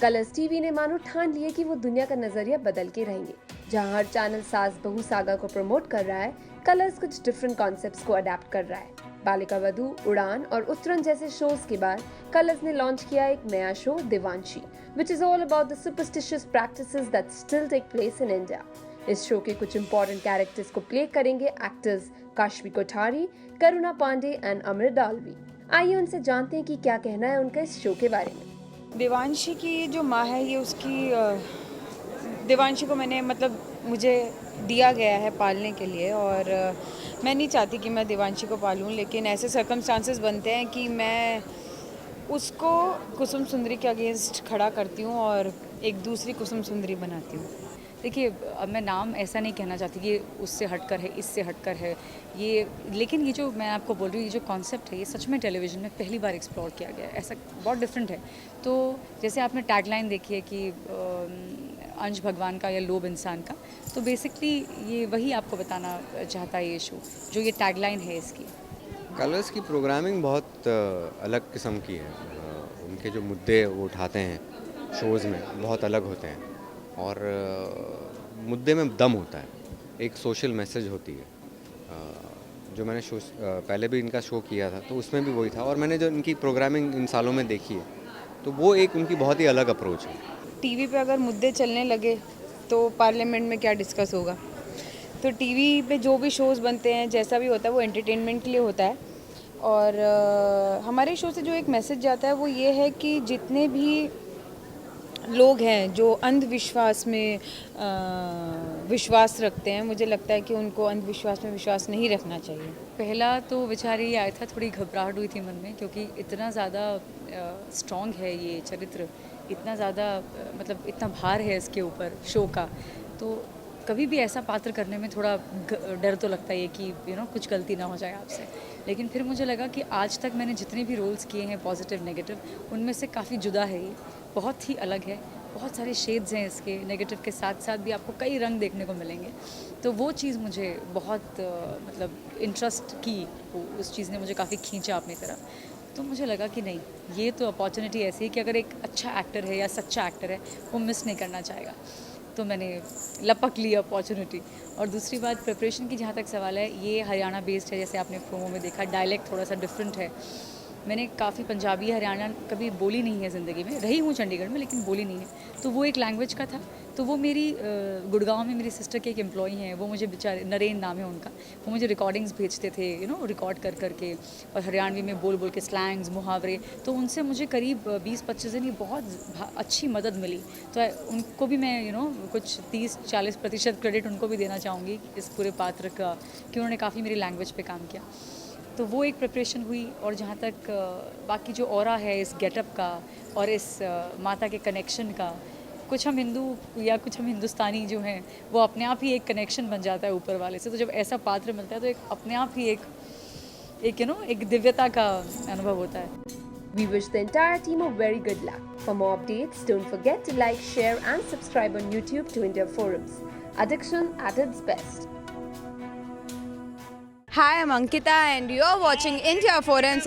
Colors TV ने मानो ठान लिए कि वो दुनिया का नजरिया बदल के रहेंगे। जहां हर चैनल सास बहू सागा को प्रमोट कर रहा है, कलर्स कुछ डिफरेंट कॉन्सेप्ट्स को अडेप्ट कर रहा है। बालिका वधू, उड़ान और उत्तरन जैसे शोज के बाद कलर्स ने लॉन्च किया एक नया show Devanshi, which is all about the superstitious practices that still take place in India. इस शो के कुछ इंपॉर्टेंट कैरेक्टर्स को प्ले करेंगे एक्टर्स काशवी कोठारी, करुणा पांडे एंड अमृत डालवी। आइए उनसे जानते हैं कि क्या कहना है उनका इस शो के बारे में। देवांशी की जो माँ है, ये उसकी देवांशी को मैंने मुझे दिया गया है पालने के लिए, और मैं नहीं चाहती कि मैं देवांशी को पालूं, लेकिन ऐसे सर्कमस्टांसेस बनते हैं कि मैं उसको कुसुम सुंदरी के अगेंस्ट खड़ा करती हूँ और एक दूसरी कुसुम सुंदरी बनाती हूँ। देखिए, अब मैं नाम ऐसा नहीं कहना चाहती कि उससे हटकर है, इससे हटकर है ये, लेकिन ये जो मैं आपको बोल रही हूँ, ये जो कॉन्सेप्ट है, ये सच में टेलीविज़न में पहली बार एक्सप्लोर किया गया है। ऐसा बहुत डिफरेंट है। तो जैसे आपने टैगलाइन देखी है कि अंश भगवान का या लोभ इंसान का, तो बेसिकली ये वही आपको बताना चाहता है ये शो, जो ये टैगलाइन है इसकी। कलर्स की प्रोग्रामिंग बहुत अलग किस्म की है। उनके जो मुद्दे वो उठाते हैं शोज़ में बहुत अलग होते हैं, और मुद्दे में दम होता है, एक सोशल मैसेज होती है। जो मैंने शो पहले भी इनका शो किया था, तो उसमें भी वही था, और मैंने जो इनकी प्रोग्रामिंग इन सालों में देखी है, तो वो एक उनकी बहुत ही अलग अप्रोच है। टीवी पे अगर मुद्दे चलने लगे तो पार्लियामेंट में क्या डिस्कस होगा। तो टीवी पे जो भी शोज़ बनते हैं, जैसा भी होता है, वो एंटरटेनमेंट के लिए होता है। और हमारे शो से जो एक मैसेज जाता है वो ये है कि जितने भी लोग हैं जो अंधविश्वास में विश्वास रखते हैं, मुझे लगता है कि उनको अंधविश्वास में विश्वास नहीं रखना चाहिए। पहला तो विचार ये आया था, थोड़ी घबराहट हुई थी मन में, क्योंकि इतना ज़्यादा स्ट्रॉन्ग है ये चरित्र, इतना ज़्यादा इतना भार है इसके ऊपर शो का। तो कभी भी ऐसा पात्र करने में थोड़ा डर तो लगता है कि कुछ गलती ना हो जाए आपसे। लेकिन फिर मुझे लगा कि आज तक मैंने जितने भी रोल्स किए हैं, पॉजिटिव नेगेटिव, उनमें से काफ़ी जुदा है ये, बहुत ही अलग है। बहुत सारे शेड्स हैं इसके, नेगेटिव के साथ साथ भी आपको कई रंग देखने को मिलेंगे। तो वो चीज़ मुझे बहुत इंटरेस्ट की, उस चीज़ ने मुझे काफ़ी खींचा अपनी तरफ। तो मुझे लगा कि नहीं, ये तो अपॉर्चुनिटी ऐसी है कि अगर एक अच्छा एक्टर है या सच्चा एक्टर है, वो मिस नहीं करना चाहेगा। तो मैंने लपक ली अपॉर्चुनिटी। और दूसरी बात, प्रिपरेशन की जहाँ तक सवाल है, ये हरियाणा बेस्ड है, जैसे आपने प्रोमो में देखा, डायलेक्ट थोड़ा सा डिफरेंट है। मैंने काफ़ी पंजाबी हरियाणा कभी बोली नहीं है ज़िंदगी में, रही हूँ चंडीगढ़ में, लेकिन बोली नहीं है। तो वो एक लैंग्वेज का था। तो वो मेरी गुड़गांव में मेरी सिस्टर के एक एम्प्लॉई हैं, वो मुझे बेचारे, नरेन नाम है उनका, वो मुझे रिकॉर्डिंग्स भेजते थे, रिकॉर्ड कर करके, और हरियाणवी में बोल बोल के स्लैंग्स, मुहावरे। तो उनसे मुझे करीब 20-25 दिन ही बहुत अच्छी मदद मिली। तो उनको भी मैं कुछ 30-40% क्रेडिट उनको भी देना चाहूँगी इस पूरे पात्र का, कि उन्होंने काफ़ी मेरी लैंग्वेज पे काम किया। तो वो एक प्रिपरेशन हुई। और जहाँ तक बाकी जो ऑरा है इस गेटअप का और इस माता के कनेक्शन का, कुछ हम हिंदू या कुछ हम हिंदुस्तानी जो हैं, वो अपने आप ही एक कनेक्शन बन जाता है ऊपर वाले से। तो जब ऐसा पात्र मिलता है तो एक अपने आप ही एक एक दिव्यता का अनुभव होता है। We wish the entire team a very good luck. For more updates, don't forget to like, share and subscribe on YouTube to India Forums. Addiction at its best. Hi, I'm Ankita and you're watching India Forums.